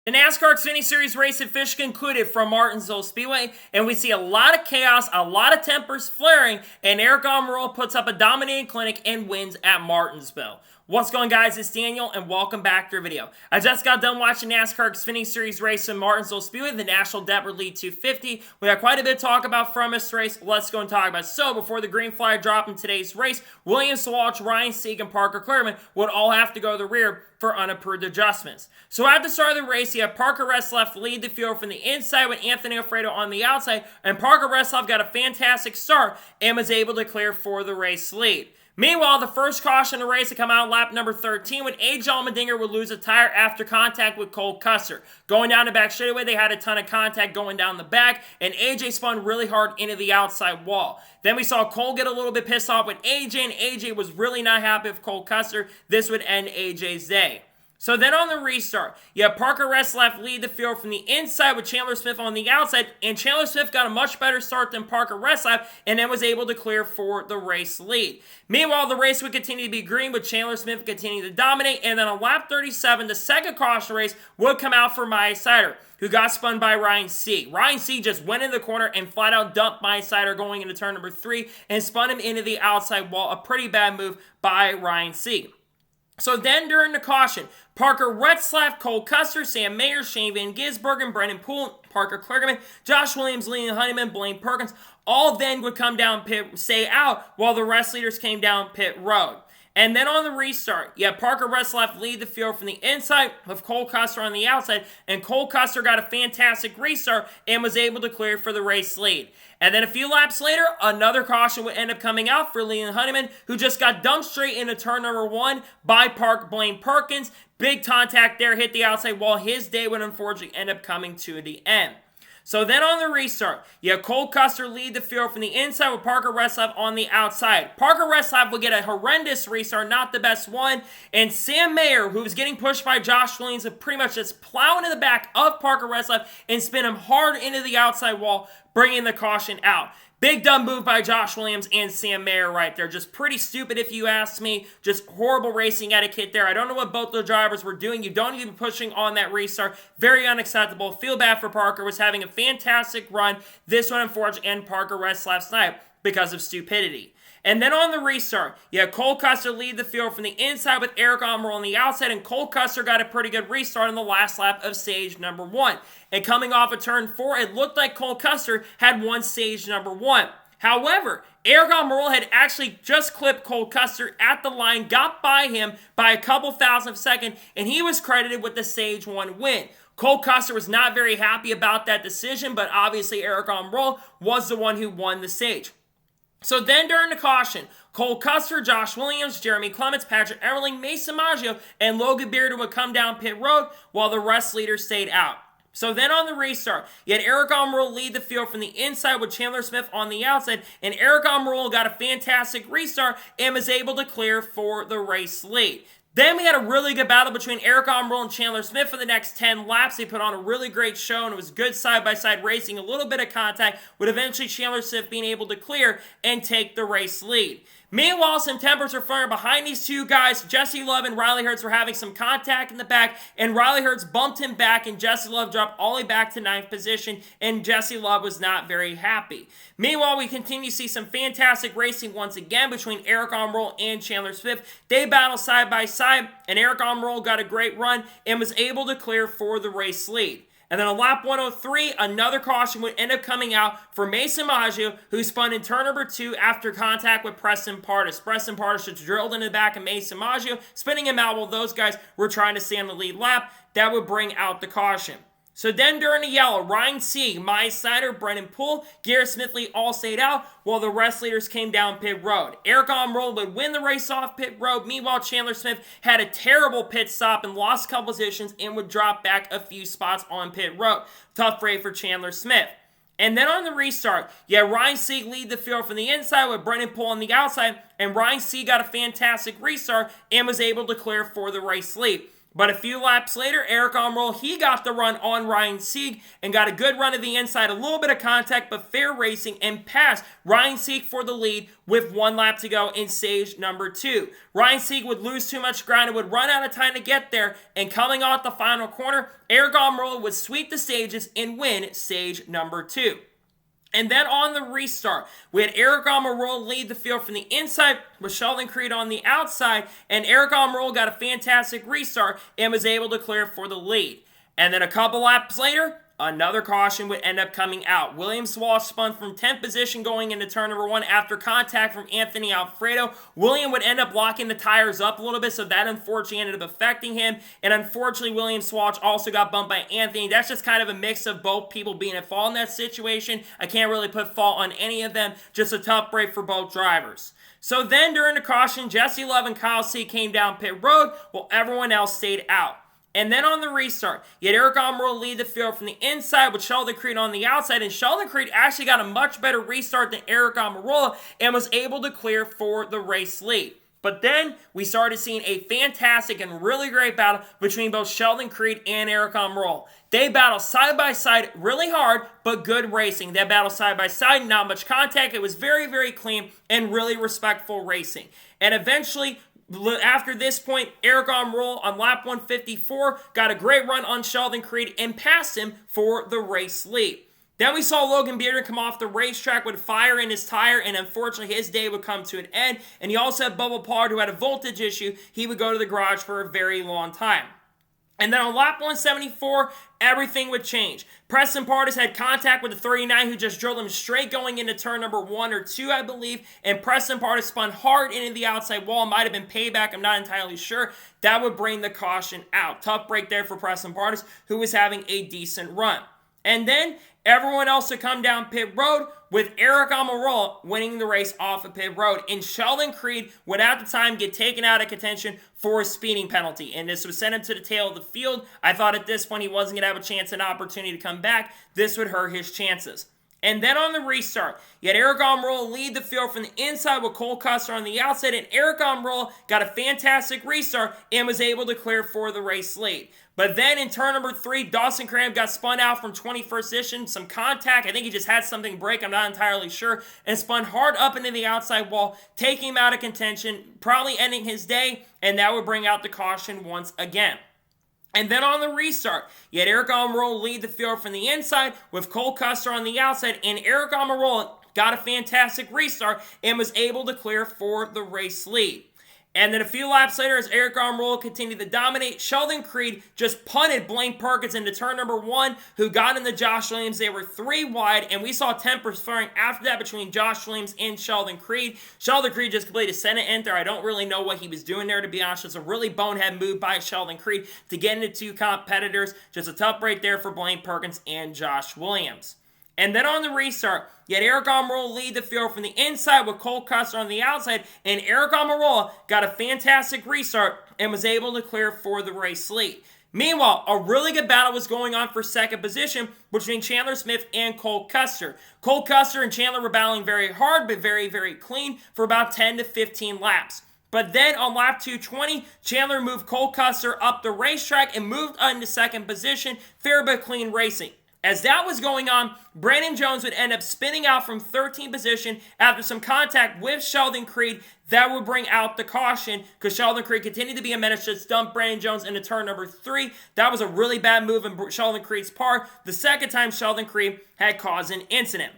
The NASCAR Xfinity Series race officially concluded from Martinsville Speedway, and we see a lot of chaos, a lot of tempers flaring, and Aric Almirola puts up a dominating clinic and wins at Martinsville. What's going on, guys? It's Daniel, and welcome back to our video. I just got done watching NASCAR Xfinity Series race in Martinsville Speedway, the National Depot Lead 250. We got quite a bit to talk about from this race. Let's go and talk about it. So, before the green flag drop in today's race, William Swalch, Ryan Sieg, and Parker Kligerman would all have to go to the rear for unapproved adjustments. So at the start of the race, you have Parker Retzlaff lead the field from the inside with Anthony Alfredo on the outside, and Parker Retzlaff got a fantastic start and was able to clear for the race lead. Meanwhile, the first caution in the race to come out on lap number 13 when Aric Almirola would lose a tire after contact with Cole Custer. Going down the back straightaway, they had a ton of contact going down the back, and AJ spun really hard into the outside wall. Then we saw Cole get a little bit pissed off with AJ, and AJ was really not happy with Cole Custer. This would end AJ's day. So then on the restart, you have Parker Retzlaff lead the field from the inside with Chandler Smith on the outside, and Chandler Smith got a much better start than Parker Retzlaff and then was able to clear for the race lead. Meanwhile, the race would continue to be green with Chandler Smith continuing to dominate, and then on lap 37, the second caution race would come out for Maya Sider, who got spun by Ryan Sieg. Ryan Sieg just went in the corner and flat out dumped Maya Sider going into turn number 3 and spun him into the outside wall. A pretty bad move by Ryan Sieg. So then during the caution, Parker Retzlaff, Cole Custer, Sam Mayer, Shane Van Gisbergen, Brendan Poole, Parker Kligerman, Josh Williams, Leland Honeyman, Blaine Perkins, all then would come down stay out while the rest leaders came down pit road. And then on the restart, you have Parker Retzlaff lead the field from the inside with Cole Custer on the outside, and Cole Custer got a fantastic restart and was able to clear for the race lead. And then a few laps later, another caution would end up coming out for Leland Honeyman, who just got dumped straight into turn number 1 by Blaine Perkins. Big contact there, hit the outside wall. His day would unfortunately end up coming to the end. So then on the restart, you have Cole Custer lead the field from the inside with Parker Retzlaff on the outside. Parker Retzlaff would get a horrendous restart, not the best one, and Sam Mayer, who was getting pushed by Josh Williams, would pretty much just plow into the back of Parker Retzlaff and spin him hard into the outside wall, bringing the caution out. Big dumb move by Josh Williams and Sam Mayer right there. Just pretty stupid if you ask me. Just horrible racing etiquette there. I don't know what both the drivers were doing. You don't need to be pushing on that restart. Very unacceptable. Feel bad for Parker. Was having a fantastic run. This one, unfortunately, and Parker Retzlaff's night because of stupidity. And then on the restart, you have Cole Custer lead the field from the inside with Aric Almirola on the outside, and Cole Custer got a pretty good restart in the last lap of stage number 1. And coming off of turn 4, it looked like Cole Custer had won stage number 1. However, Aric Almirola had actually just clipped Cole Custer at the line, got by him by a couple thousandths of a second, and he was credited with the stage 1 win. Cole Custer was not very happy about that decision, but obviously Aric Almirola was the one who won the stage. So then during the caution, Cole Custer, Josh Williams, Jeremy Clements, Patrick Emerling, Mason Maggio, and Logan Bearden would come down pit road while the rest leaders stayed out. So then on the restart, you had Aric Almirola lead the field from the inside with Chandler Smith on the outside, and Aric Almirola got a fantastic restart and was able to clear for the race lead. Then we had a really good battle between Aric Almirola and Chandler Smith for the next 10 laps. They put on a really great show, and it was good side-by-side racing, a little bit of contact, with eventually Chandler Smith being able to clear and take the race lead. Meanwhile, some tempers were flaring behind these two guys. Jesse Love and Riley Herbst were having some contact in the back, and Riley Herbst bumped him back, and Jesse Love dropped all the way back to 9th position, and Jesse Love was not very happy. Meanwhile, we continue to see some fantastic racing once again between Aric Almirola and Chandler Smith. They battle side by side, and Aric Almirola got a great run and was able to clear for the race lead. And then on lap 103, another caution would end up coming out for Mason Maggio, who spun in turn number 2 after contact with Preston Pardus. Preston Pardus just drilled into the back of Mason Maggio, spinning him out while those guys were trying to stay on the lead lap. That would bring out the caution. So then during the yellow, Ryan Sieg, Maya Sider, Brendan Poole, Garrett Smithley all stayed out while the rest leaders came down pit road. Aric Almirola would win the race off pit road. Meanwhile, Chandler Smith had a terrible pit stop and lost a couple positions and would drop back a few spots on pit road. Tough race for Chandler Smith. And then on the restart, you had Ryan Sieg lead the field from the inside with Brendan Poole on the outside, and Ryan Sieg got a fantastic restart and was able to clear for the race lead. But a few laps later, Aric Almirola, he got the run on Ryan Sieg and got a good run to the inside, a little bit of contact, but fair racing, and passed Ryan Sieg for the lead with 1 lap to go in stage number 2. Ryan Sieg would lose too much ground and would run out of time to get there, and coming off the final corner, Aric Almirola would sweep the stages and win stage number 2. And then on the restart, we had Aric Almirola lead the field from the inside with Sheldon Creed on the outside, and Aric Almirola got a fantastic restart and was able to clear for the lead. And then a couple laps later, another caution would end up coming out. William Walsh spun from 10th position going into turn number 1 after contact from Anthony Alfredo. William would end up locking the tires up a little bit, so that unfortunately ended up affecting him. And unfortunately, William Walsh also got bumped by Anthony. That's just kind of a mix of both people being at fault in that situation. I can't really put fault on any of them. Just a tough break for both drivers. So then during the caution, Jesse Love and Kyle Sieg came down pit road while everyone else stayed out. And then on the restart, you had Aric Almirola lead the field from the inside with Sheldon Creed on the outside, and Sheldon Creed actually got a much better restart than Aric Almirola and was able to clear for the race lead. But then we started seeing a fantastic and really great battle between both Sheldon Creed and Aric Almirola. They battled side by side really hard, but good racing. They battled side by side, not much contact. It was very, very clean and really respectful racing. And eventually, after this point, Aric Almirola on lap 154 got a great run on Sheldon Creed and passed him for the race lead. Then we saw Logan Bearden come off the racetrack with fire in his tire, and unfortunately his day would come to an end. And you also had Bubba Pollard, who had a voltage issue. He would go to the garage for a very long time. And then on lap 174, everything would change. Preston Pardus had contact with the 39 who just drilled him straight going into turn number 1 or 2, I believe. And Preston Pardus spun hard into the outside wall. Might have been payback, I'm not entirely sure. That would bring the caution out. Tough break there for Preston Pardus, who was having a decent run. And then everyone else would come down pit road with Aric Almirola winning the race off of pit road. And Sheldon Creed would at the time get taken out of contention for a speeding penalty. And this would send him to the tail of the field. I thought at this point he wasn't going to have a chance and opportunity to come back. This would hurt his chances. And then on the restart, you had Aric Almirola lead the field from the inside with Cole Custer on the outside, and Aric Almirola got a fantastic restart and was able to clear for the race lead. But then in turn number 3, Dawson Cram got spun out from 21st position, some contact. I think he just had something break, I'm not entirely sure, and spun hard up into the outside wall, taking him out of contention, probably ending his day, and that would bring out the caution once again. And then on the restart, you had Aric Almirola lead the field from the inside with Cole Custer on the outside, and Aric Almirola got a fantastic restart and was able to clear for the race lead. And then a few laps later, as Aric Almirola continued to dominate, Sheldon Creed just punted Blaine Perkins into turn number 1, who got into Josh Williams. They were 3 wide, and we saw tempers flaring after that between Josh Williams and Sheldon Creed. Sheldon Creed just completed a Senate enter. I don't really know what he was doing there, to be honest. It's a really bonehead move by Sheldon Creed to get into 2 competitors. Just a tough break there for Blaine Perkins and Josh Williams. And then on the restart, you had Aric Almirola lead the field from the inside with Cole Custer on the outside, and Aric Almirola got a fantastic restart and was able to clear for the race lead. Meanwhile, a really good battle was going on for second position between Chandler Smith and Cole Custer. Cole Custer and Chandler were battling very hard, but very, very clean for about 10 to 15 laps. But then on lap 220, Chandler moved Cole Custer up the racetrack and moved into second position, fair but clean racing. As that was going on, Brandon Jones would end up spinning out from 13th position after some contact with Sheldon Creed. That would bring out the caution because Sheldon Creed continued to be a menace, just dumped Brandon Jones into turn number 3. That was a really bad move in Sheldon Creed's part. The second time Sheldon Creed had caused an incident.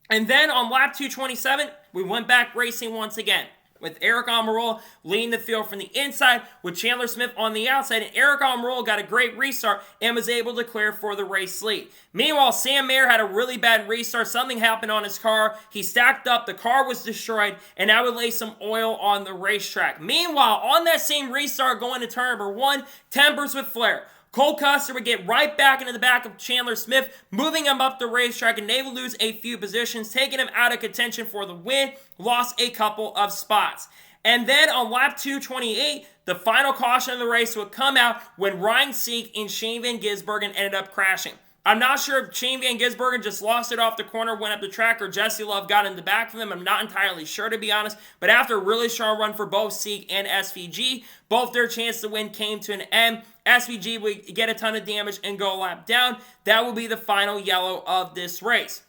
And then on lap 227, we went back racing once again, with Aric Almirola leading the field from the inside with Chandler Smith on the outside, and Aric Almirola got a great restart and was able to clear for the race lead. Meanwhile, Sam Mayer had a really bad restart. Something happened on his car. He stacked up, the car was destroyed, and that would lay some oil on the racetrack. Meanwhile, on that same restart going to turn number 1, tempers would flare. Cole Custer would get right back into the back of Chandler Smith, moving him up the racetrack, and they would lose a few positions, taking him out of contention for the win, lost a couple of spots. And then on lap 228, the final caution of the race would come out when Ryan Sieg and Shane Van Gisbergen ended up crashing. I'm not sure if Shane Van Gisbergen just lost it off the corner, went up the track, or Jesse Love got in the back of them. I'm not entirely sure, to be honest. But after a really strong run for both Sieg and SVG, both their chance to win came to an end SVG would get a ton of damage and go a lap down. That will be the final yellow of this race.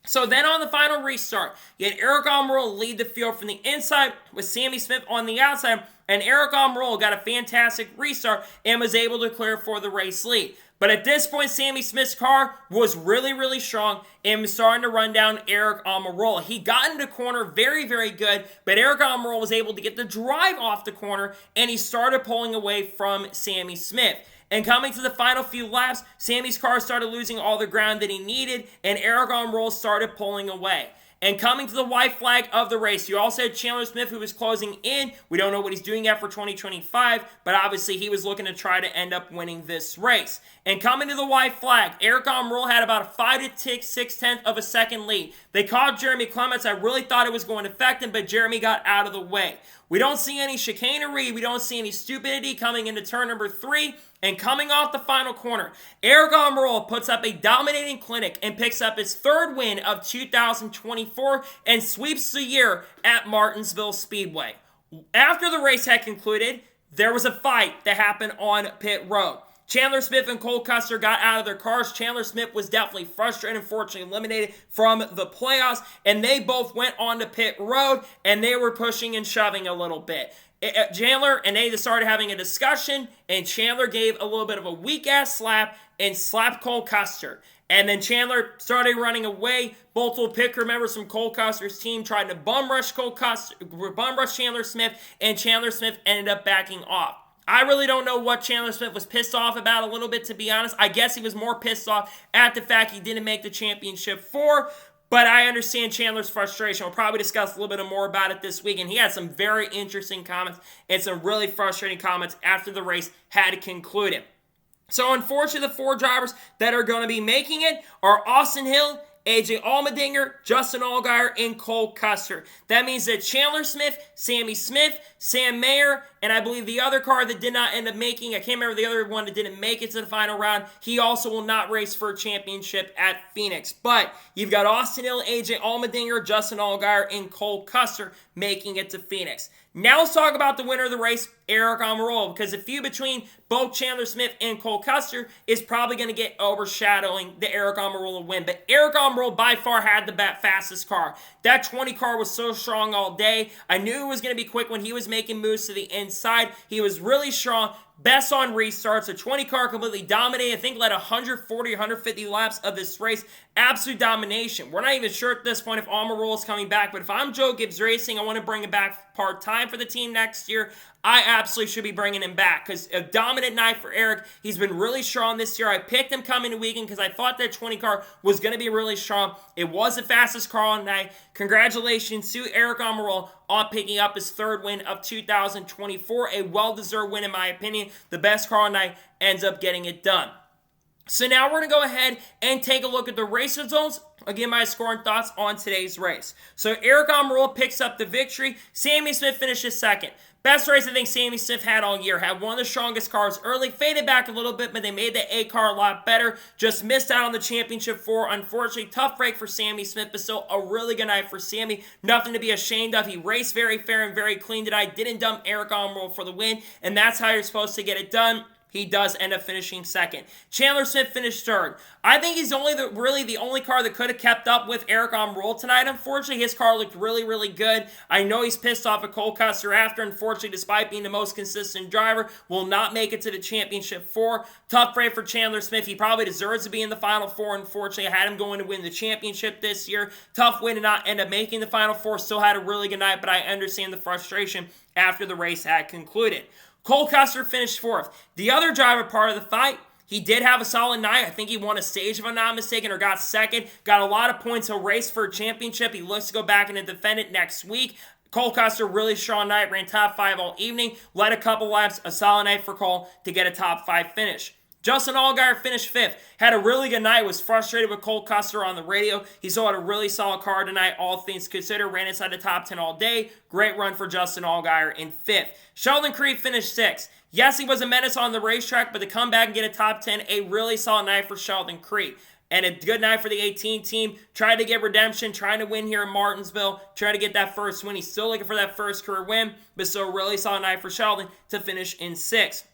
So then on the final restart, you had Aric Almirola lead the field from the inside with Sammy Smith on the outside, and Aric Almirola got a fantastic restart and was able to clear for the race lead. But at this point, Sammy Smith's car was really, really strong and was starting to run down Aric Almirola. He got into corner very, very good, but Aric Almirola was able to get the drive off the corner, and he started pulling away from Sammy Smith. And coming to the final few laps, Sammy's car started losing all the ground that he needed, and Aric Almirola started pulling away. And coming to the white flag of the race, you also had Chandler Smith, who was closing in. We don't know what he's doing yet for 2025, but obviously he was looking to try to end up winning this race. And coming to the white flag, Aric Almirola had about a 5 to 6/10 of a second lead. They called Jeremy Clements. I really thought it was going to affect him, but Jeremy got out of the way. We don't see any chicanery. We don't see any stupidity coming into turn number 3. And coming off the final corner, Aric Almirola puts up a dominating clinic and picks up his 3rd win of 2024 and sweeps the year at Martinsville Speedway. After the race had concluded, there was a fight that happened on pit road. Chandler Smith and Cole Custer got out of their cars. Chandler Smith was definitely frustrated, unfortunately eliminated from the playoffs, and they both went on to pit road, and they were pushing and shoving a little bit. Chandler and they started having a discussion, and Chandler gave a little bit of a weak-ass slap and slapped Cole Custer. And then Chandler started running away. Multiple pit crew members from Cole Custer's team tried to bum rush Chandler Smith, and Chandler Smith ended up backing off. I really don't know what Chandler Smith was pissed off about a little bit, to be honest. I guess he was more pissed off at the fact he didn't make the championship 4. But I understand Chandler's frustration. We'll probably discuss a little bit more about it this week. And he had some very interesting comments and some really frustrating comments after the race had concluded. So unfortunately, the 4 drivers that are going to be making it are Austin Hill, AJ Allmendinger, Justin Allgaier, and Cole Custer. That means that Chandler Smith, Sammy Smith, Sam Mayer, and I believe the other car that did not end up making, I can't remember the other one that didn't make it to the final round, he also will not race for a championship at Phoenix. But you've got Austin Hill, AJ Allmendinger, Justin Allgaier, and Cole Custer making it to Phoenix. Now let's talk about the winner of the race, Aric Almirola, because the feud between both Chandler Smith and Cole Custer is probably going to get overshadowing the Aric Almirola win. But Aric Almirola by far had the fastest car. That 20 car was so strong all day. I knew it was going to be quick when he was making moves to the inside. He was really strong. Best on restarts. The 20 car completely dominated. I think led 140, 150 laps of this race. Absolute domination. We're not even sure at this point if Almirola is coming back, but if I'm Joe Gibbs Racing, I want to bring him back part-time for the team next year. I absolutely should be bringing him back because a dominant night for Aric. He's been really strong this year. I picked him coming to weekend because I thought that 20 car was going to be really strong. It was the fastest car on the night. Congratulations to Aric Almirola on picking up his 3rd win of 2024. A well-deserved win in my opinion. The best car on the night ends up getting it done. So now we're going to go ahead and take a look at the race results. I'll give my scoring thoughts on today's race. So Aric Almirola picks up the victory. Sammy Smith finishes 2nd. Best race I think Sammy Smith had all year. Had one of the strongest cars early. Faded back a little bit, but they made the A car a lot better. Just missed out on the championship 4. Unfortunately, tough break for Sammy Smith, but still a really good night for Sammy. Nothing to be ashamed of. He raced very fair and very clean tonight. Didn't dump Aric Almirola for the win, and that's how you're supposed to get it done. He does end up finishing 2nd. Chandler Smith finished 3rd. I think he's really the only car that could have kept up with Aric Almirola tonight. Unfortunately, his car looked really, really good. I know he's pissed off at Cole Custer after. Unfortunately, despite being the most consistent driver, will not make it to the championship 4. Tough break for Chandler Smith. He probably deserves to be in the final 4. Unfortunately, I had him going to win the championship this year. Tough win to not end up making the final 4. Still had a really good night, but I understand the frustration after the race had concluded. Cole Custer finished 4th. The other driver part of the fight, he did have a solid night. I think he won a stage, if I'm not mistaken, or got 2nd. Got a lot of points. He'll race for a championship. He looks to go back and defend it next week. Cole Custer, really strong night. Ran top 5 all evening. Led a couple laps. A solid night for Cole to get a top 5 finish. Justin Allgaier finished 5th. Had a really good night. Was frustrated with Cole Custer on the radio. He still had a really solid car tonight, all things considered. Ran inside the top 10 all day. Great run for Justin Allgaier in 5th. Sheldon Creed finished 6th. Yes, he was a menace on the racetrack, but to come back and get a top 10, a really solid night for Sheldon Creed. And a good night for the 18 team. Tried to get redemption, trying to win here in Martinsville, trying to get that first win. He's still looking for that first career win, but still a really solid night for Sheldon to finish in 6th.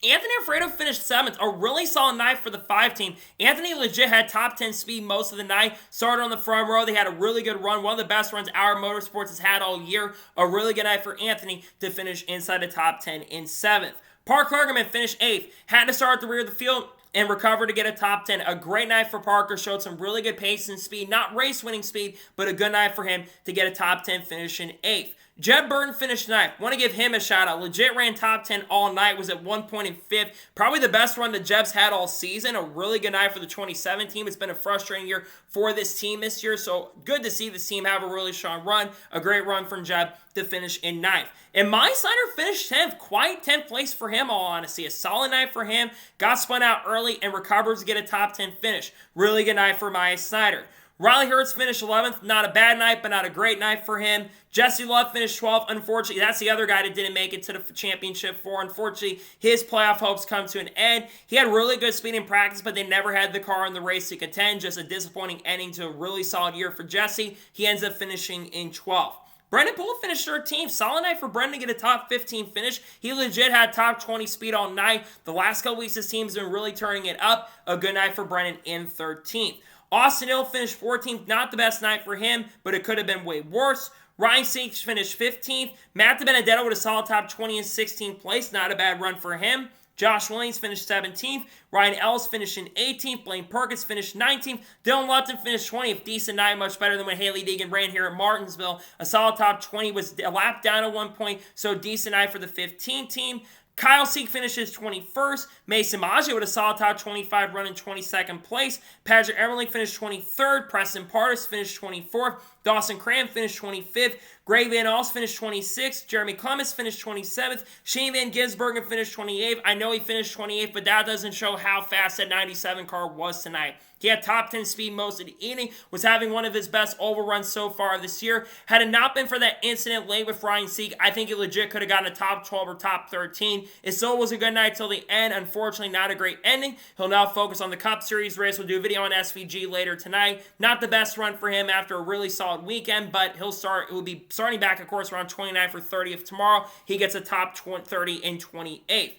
Anthony Alfredo finished 7th, a really solid night for the 5 team. Anthony legit had top 10 speed most of the night, started on the front row. They had a really good run, one of the best runs Our Motorsports has had all year. A really good night for Anthony to finish inside the top 10 in 7th. Parker Kligerman finished 8th, had to start at the rear of the field and recover to get a top 10. A great night for Parker, showed some really good pace and speed, not race-winning speed, but a good night for him to get a top 10 finish in 8th. Jeb Burton finished 9th. Want to give him a shout out. Legit ran top 10 all night. Was at one point in 5th. Probably the best run that Jeb's had all season. A really good night for the 2017 team. It's been a frustrating year for this team this year. So good to see this team have a really strong run. A great run from Jeb to finish in 9th. And Mike Snyder finished 10th. Quite 10th place for him, all honesty. A solid night for him. Got spun out early and recovers to get a top 10 finish. Really good night for Mike Snyder. Riley Hurts finished 11th. Not a bad night, but not a great night for him. Jesse Love finished 12th. Unfortunately, that's the other guy that didn't make it to the championship for. Unfortunately, his playoff hopes come to an end. He had really good speed in practice, but they never had the car in the race to contend. Just a disappointing ending to a really solid year for Jesse. He ends up finishing in 12th. Brendan Poole finished 13th. Solid night for Brendan to get a top 15 finish. He legit had top 20 speed all night. The last couple weeks, his team's been really turning it up. A good night for Brendan in 13th. Austin Hill finished 14th. Not the best night for him, but it could have been way worse. Ryan Sieg finished 15th. Matt DiBenedetto with a solid top 20 in 16th place. Not a bad run for him. Josh Williams finished 17th. Ryan Ellis finished in 18th. Blaine Perkins finished 19th. Dylan Lupton finished 20th. Decent night, much better than when Haley Deegan ran here at Martinsville. A solid top 20, was a lap down at one point, so decent night for the 15 team. Kyle Seek finishes 21st. Mason Maggi with a solid top 25 run in 22nd place. Patrick Emerling finished 23rd. Preston Pardis finished 24th. Dawson Cram finished 25th. Greg Van Alst finished 26th. Jeremy Clements finished 27th. Shane Van Gisbergen finished 28th. I know he finished 28th, but that doesn't show how fast that 97 car was tonight. He had top 10 speed most of the evening, was having one of his best overruns so far this year. Had it not been for that incident late with Ryan Sieg, I think he legit could have gotten a top 12 or top 13. It still was a good night till the end. Unfortunately, not a great ending. He'll now focus on the Cup Series race. We'll do a video on SVG later tonight. Not the best run for him after a really solid weekend, but it will be starting back, of course, around 29th or 30th tomorrow. He gets a top 30 and 28th.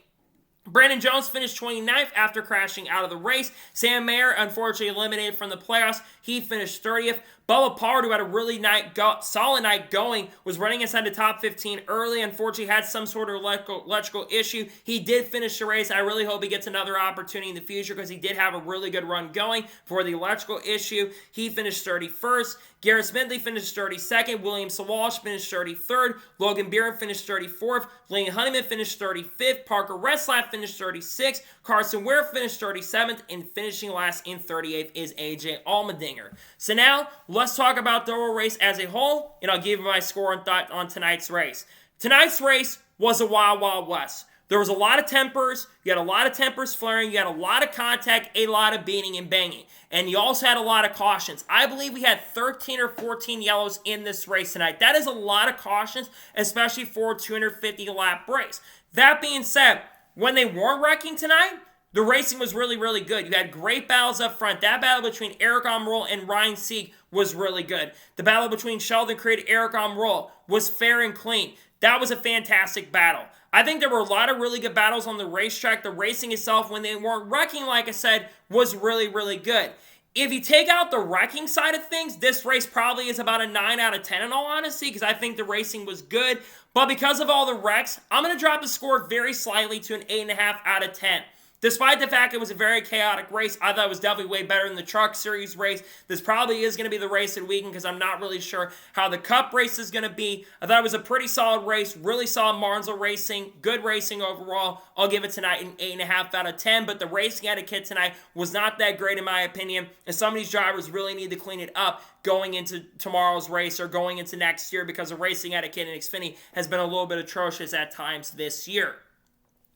Brandon Jones finished 29th after crashing out of the race. Sam Mayer, unfortunately, eliminated from the playoffs. He finished 30th. Bubba Pollard, who had a really solid night going, was running inside the top 15 early. Unfortunately, had some sort of electrical issue. He did finish the race. I really hope he gets another opportunity in the future because he did have a really good run going for the electrical issue. He finished 31st. Garrett Smedley finished 32nd. William Sawalsh finished 33rd. Logan Beeren finished 34th. Lane Honeyman finished 35th. Parker Reslap finished 36th. Carson Ware finished 37th. And finishing last in 38th is AJ Allmendinger. So now, let's talk about the overall race as a whole, and I'll give you my score and thought on tonight's race. Tonight's race was a wild, wild west. There was a lot of tempers. You had a lot of tempers flaring. You had a lot of contact, a lot of beating and banging. And you also had a lot of cautions. I believe we had 13 or 14 yellows in this race tonight. That is a lot of cautions, especially for a 250-lap race. That being said, when they weren't wrecking tonight, the racing was really, really good. You had great battles up front. That battle between Aric Almirola and Ryan Sieg was really good. The battle between Sheldon Creed and Aric Almirola was fair and clean. That was a fantastic battle. I think there were a lot of really good battles on the racetrack. The racing itself, when they weren't wrecking, like I said, was really, really good. If you take out the wrecking side of things, this race probably is about a 9 out of 10 in all honesty, because I think the racing was good. But because of all the wrecks, I'm going to drop the score very slightly to an 8.5 out of 10. Despite the fact it was a very chaotic race, I thought it was definitely way better than the Truck Series race. This probably is going to be the race of the weekend because I'm not really sure how the Cup race is going to be. I thought it was a pretty solid race, really solid Martinsville racing, good racing overall. I'll give it tonight an 8.5 out of 10, but the racing etiquette tonight was not that great in my opinion, and some of these drivers really need to clean it up going into tomorrow's race or going into next year because the racing etiquette in Xfinity has been a little bit atrocious at times this year.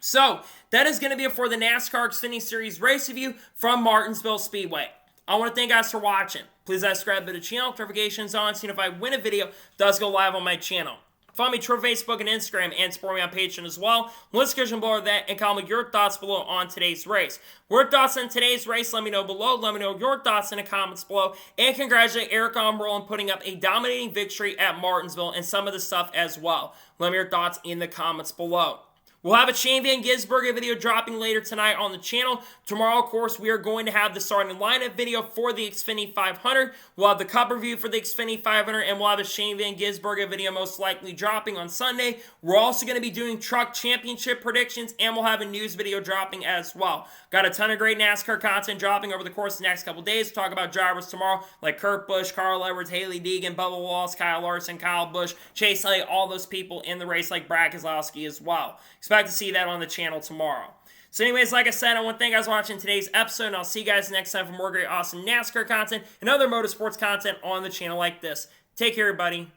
So, that is going to be it for the NASCAR Xfinity Series race review from Martinsville Speedway. I want to thank you guys for watching. Please subscribe to the channel, notifications on, so if I win a video, it does go live on my channel. Follow me through Facebook and Instagram and support me on Patreon as well. Let's get below that and comment your thoughts below on today's race. Your thoughts on today's race, let me know below. Let me know your thoughts in the comments below. And congratulate Aric Almirola on putting up a dominating victory at Martinsville and some of the stuff as well. Let me know your thoughts in the comments below. We'll have a Shane Van Gisbergen video dropping later tonight on the channel. Tomorrow, of course, we are going to have the starting lineup video for the Xfinity 500. We'll have the Cup review for the Xfinity 500, and we'll have a Shane Van Gisbergen video most likely dropping on Sunday. We're also going to be doing Truck Championship predictions, and we'll have a news video dropping as well. Got a ton of great NASCAR content dropping over the course of the next couple days. We'll talk about drivers tomorrow like Kurt Busch, Carl Edwards, Haley Deegan, Bubba Wallace, Kyle Larson, Kyle Busch, Chase Elliott, all those people in the race like Brad Keselowski as well. Expect to see that on the channel tomorrow. So anyways, like I said, I want to thank you guys for watching today's episode, and I'll see you guys next time for more great, awesome NASCAR content and other motorsports content on the channel like this. Take care, everybody.